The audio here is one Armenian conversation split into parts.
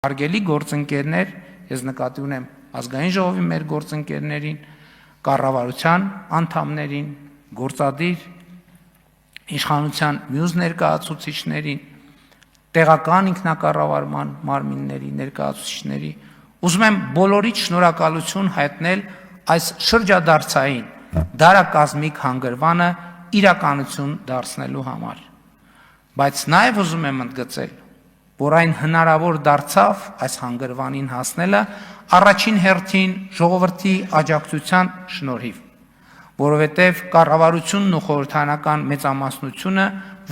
Հարգելի գործընկերներ, ես նկատի ունեմ ազգային ժողովի մեր գործընկերներին, կառավարության անդամներին, գործադիր իշխանության մյուս ներկայացուցիչներին, տեղական ինքնակառավարման մարմինների ներկայացուցիչների, ուզում եմ բոլորիդ շնորհակալություն հայտնել այս շրջադարձային դարակազմիկ հանգրվանը իրականություն դարձնելու համար, բայց նաև ուզում եմ ընդգծել, որ այն հնարավոր դարձավ այս հանգրվանին հասնելը առաջին հերթին ժողովրդի աջակցության շնորհիվ, որովհետև կառավարությունն ու խորհրդարանական մեծամասնությունը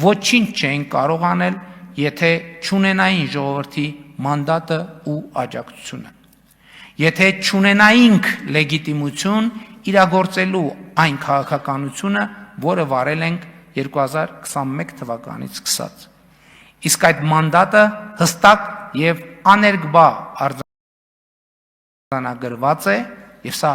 ոչինչ չէին կարող անել, եթե չունենային ժողովրդի մանդատը ու աջակցությունը, եթե չունենայինք լեգիտիմություն իրագործելու այն քաղաքականությունը, որը վարել ենք 2021 թվականից սկսած։ Իսկ այդ մանդատը հստակ և աներկբա արձանագրված է, և սա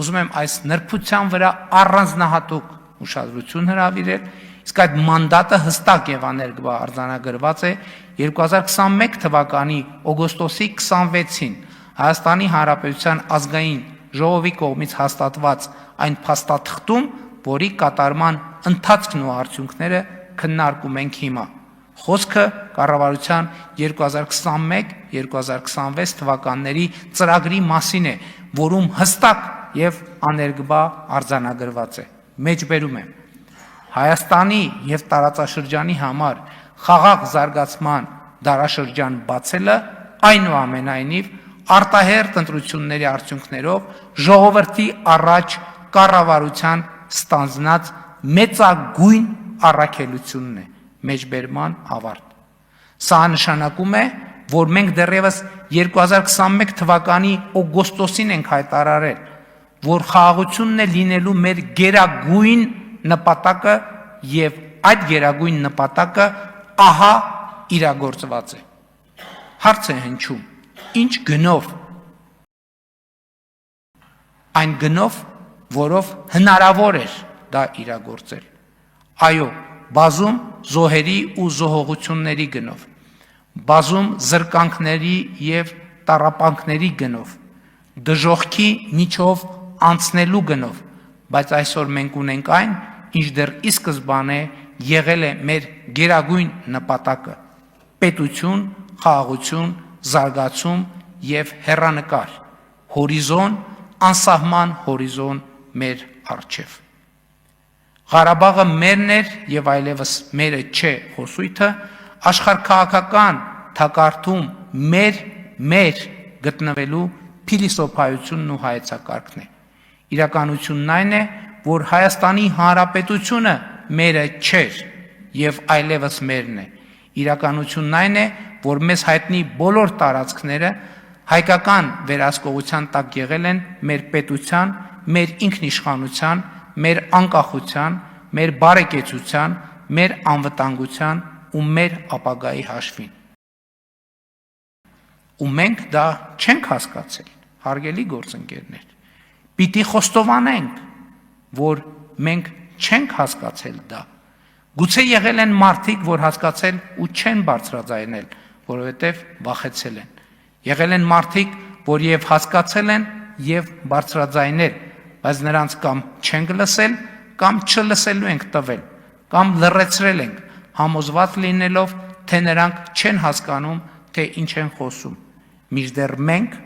ուզում եմ այս նրբության վրա առանձնահատուկ ուշադրություն հրավիրել, իսկ այդ մանդատը հստակ և աներկբա արձանագրված է 2021 թվականի օգոստոսի 26-ին Հայաստանի Հանրապետության ազգային ժողովի կողմից հաստատված այն փաստաթղթում, որի կատարման ընթացքն ու արդյունքները քննարկում ենք հիմա։ Խոսքը կառավարության 2021-2026 թվականների ծրագրի մասին է, որում հստակ և աներկբա արձանագրված է։ Մեջբերում եմ, Հայաստանի և տարածաշրջանի համար խաղաղ զարգացման դարաշրջան բացելը այնուամենայնիվ արտահերթ ընտրությունների արդյունքներով ժողովրդի առաջ կառավարության ստանձնած մեծագույն առաքելությունն է։ Մեջբերման ավարտ։ Սա նշանակում է, որ մենք դեռևս 2021 թվականի օգոստոսին ենք հայտարարել, որ խաղաղությունն է լինելու մեր գերագույն նպատակը և այդ գերագույն նպատակը ահա իրագործված է։ Հարց է հնչում, ինչ գնով։ Այն գնով, որով հնարավոր էր դա իրագործել։ Այո, բազում զոհերի ու զոհողությունների գնով, բազում զրկանքների և տառապանքների գնով, դժոխքի միջով անցնելու գնով, բայց այսօր մենք ունենք այն, ինչ դեռ ի սկզբանե եղել է մեր գերագույն նպատակը՝ պետություն, խաղաղություն, զարգացում և հեռանկար, հորիզոն, անսահման հորիզոն մեր առջև։ Ղարաբաղը մերն էր և այլևս մերը չէ խոսույթը աշխարհաքաղաքական թակարդում մեր գտնվելու փիլիսոփայությունն ու հայեցակարգն է։ Իրականությունն այն է, որ Հայաստանի Հանրապետությունը մերը չէր և այլևս մերն է։ Իրականությունն այն է, որ մեզ հայտնի բոլոր տարածքները հայկական վերահսկողության տակ եղել են մեր պետության, մեր ինքնիշխանության, մեր անկախության, մեր բարեկեցության, մեր անվտանգության ու մեր ապագայի հաշվին։ Ու մենք դա չենք հասկացել, հարգելի գործընկերներ։ Պիտի խոստովանենք, որ մենք չենք հասկացել դա։ Գուցե եղել են մարդիկ, որ հասկացել ու չեն բարձրաձայնել, որովհետև վախեցել են։ Եղել են մարդիկ, որ և հասկացել են և բարձրաձայնել, բայց նրանց կամ չենք լսել, կամ չլսելու ենք տվել, կամ լռեցրել ենք, համոզված լինելով, թե նրանք չեն հասկանում, թե ինչ են խոսում։ Մինչդեռ մենք,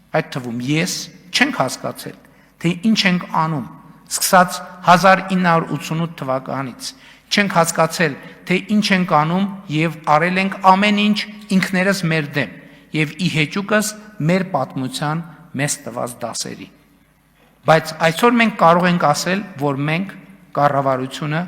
այդ թվում ես, չենք հասկացել, թե ինչ ենք անում, սկսած 1988 թվականից, չենք հասկացել, թե ինչ ենք անում և արել ենք ամեն ինչ ինքներս մեր դեմ և ի հեճուկս մեր պատմության մեզ տված դասերի։ Բայց այսօր մենք կարող ենք ասել, որ մենք կառավարությունը,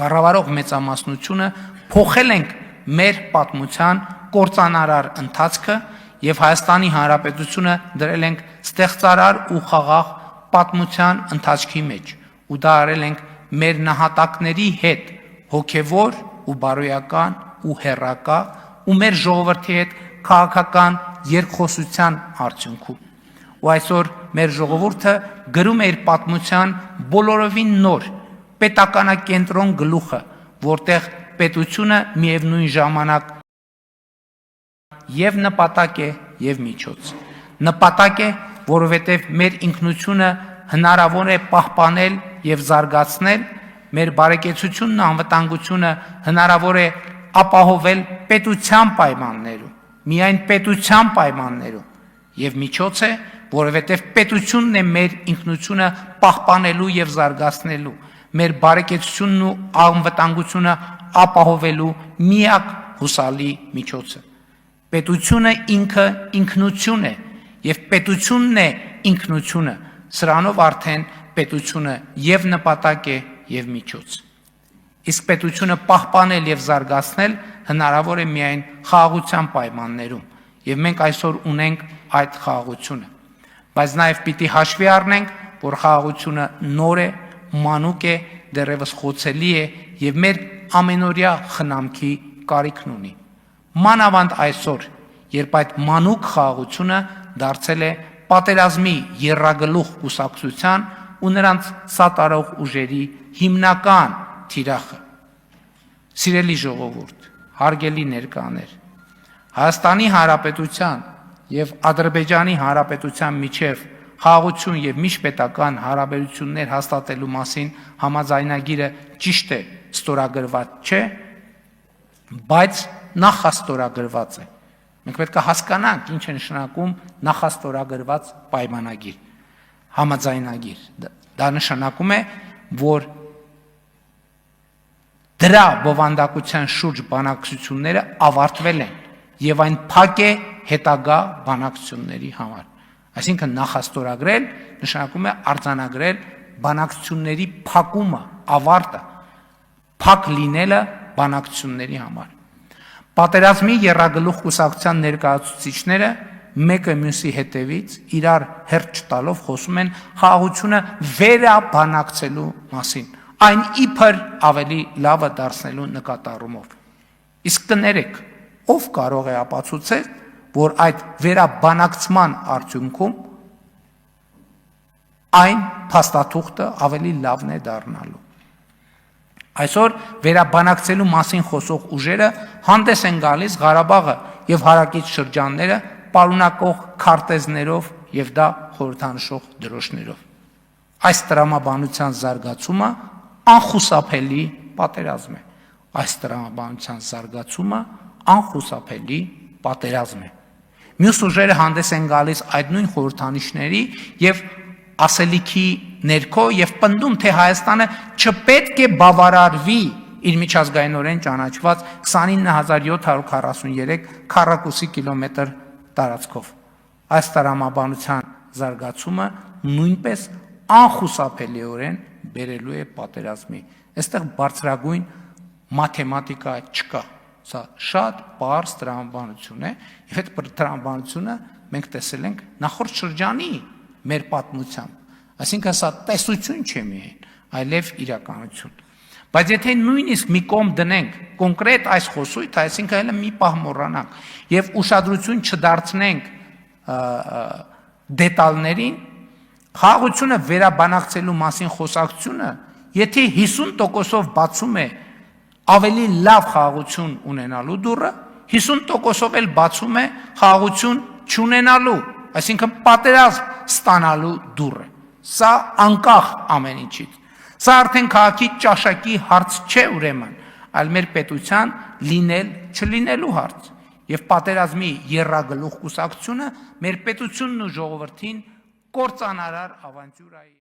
կառավարող մեծամասնությունը փոխել ենք մեր պատմության կործանարար ընթացքը և Հայաստանի Հանրապետությունը դրել ենք ստեղծարար ու խաղաղ պատմության ընթացքի մեջ ու դա արել ենք մեր նահատակների հետ հոգևոր ու բարոյական ու հեռակա ու մեր ժողովրդի հետ քաղաքական երկխոսության արդյունքում։ Ու այսօր մեր ժողովուրդը գրում է իր պատմության բոլորովին նոր պետականակենտրոն գլուխը, որտեղ պետությունը միևնույն ժամանակ եւ նպատակ է եւ միջոց։ Նպատակ է, որովհետեւ մեր ինքնությունը հնարավոր է պահպանել եւ զարգացնել, մեր բարեկեցությունն ու անվտանգությունը հնարավոր է ապահովել պետության պայմաններում, միայն պետության պայմաններում, եւ միջոց է, որովհետեւ պետությունն է մեր ինքնությունը պահպանելու եւ զարգացնելու, մեր բարեկեցությունն ու անվտանգությունը ապահովելու միակ հուսալի միջոցը։ Պետությունը ինքը ինքնություն է եւ պետությունն է ինքնությունը, սրանով արդեն պետությունը եւ նպատակ է եւ միջոց։ Իսկ պետությունը պահպանել եւ զարգացնել հնարավոր է միայն խաղաղության պայմաններում, եւ մենք այսօր ունենք այդ խաղաղությունը։ Բայց նաեւ պիտի հաշվի առնենք, որ խաղաղությունը նոր է, մանուկ է, դեռևս խոցելի է եւ մեր ամենօրյա խնամքի կարիքն ունի։ Մանավանդ այսօր, երբ այդ մանուկ խաղաղությունը դարձել է պատերազմի եռագլուխ կուսակցության ու նրանց սատարող ուժերի հիմնական թիրախը։ Սիրելի ժողովուրդ, հարգելի ներկաներ, Հայաստանի Հանրապետության եւ Ադրբեջանի Հանրապետության միջև խաղաղություն եւ միջպետական հարաբերություններ հաստատելու մասին համաձայնագիրը ճիշտ է ստորագրված չէ, բայց նախաստորագրված է։ Մենք պետք է հասկանանք ինչ է նշանակում նախաստորագրված պայմանագիր, համաձայնագիր։ Դա նշանակում է, որ դրա բովանդակության շուրջ բանակցությունները ավարտվել են եւ այն փակ է հետագա բանակցությունների համար։ Այսինքն նախաստորագրել նշանակում է արձանագրել բանակցությունների փակումը, ավարտը, փակ լինելը բանակցությունների համար։ Պատերազմի եռագլուխ կուսակցության ներկայացուցիչները մեկը մյուսի հետևից իրար հերթ չտալով խոսում են խաղաղությունը վերաբանակցելու մասին, այն իբր ավելի լավը դարձնելու նկատառումով։ Իսկ կներեք, ով կարող է ապացուցել, որ այդ վերաբանակցման արդյունքում այն փաստաթուղթը ավելի լավն է դառնալու։ Այսօր վերաբանակցելու մասին խոսող ուժերը հանդես են գալիս Ղարաբաղը եւ հարակից շրջանները պարունակող քարտեզներով եւ դա խորհրդանշող դրոշներով։ Այս տրամաբանության զարգացումը անխուսափելի պատերազմ է։ Այս տրամաբանության զարգացումը անխուսափելի պատերազմ է։ Մյուս ուժերը հանդես են գալիս այդ նույն խորհրդանիշների եւ ասելիքի ներքո եւ պնդում, թե Հայաստանը չպետք է բավարարվի իր միջազգայինորեն ճանաչված 29743 քառակուսի կիլոմետր տարածքով։ Այս տրամաբանության զարգացումը նույնպես անխուսափելիորեն բերելու է պատերազմի։ Այստեղ բարձրագույն մաթեմատիկա չկա։ Սա շատ պարզ տրամաբանություն է, եւ այդ տրամաբանությունը մենք տեսել ենք նախորդ շրջանի մեր պատմությամբ։ Այսինքն սա տեսություն չէ միայն, այլև իրականություն։ Բայց եթե նույնիսկ մի կողմ դնենք կոնկրետ այս խոսույթը, այսինքն հենց մի պահ մոռանանք եւ ուշադրություն չդարձնենք դետալներին, խաղաղությունը վերաբանակցելու մասին խոսակցությունը, եթե 50%-ով բացում է ավելի լավ խաղաղություն ունենալու դուռը, 50%-ով էլ բացում է խաղաղություն չունենալու, այսինքն պատերազմ ստանալու դուռը։ Սա անկախ ամեն ինչից։ Սա արդեն քաղաքի ճաշակի հարց չէ ուրեմն, այլ մեր պետության լինել չլինելու հարց։ Եվ պատերազմի եռագլուխ կուսակցությունը մեր պետությունն ու ժողովրդին կործանարար ավանտյուրայի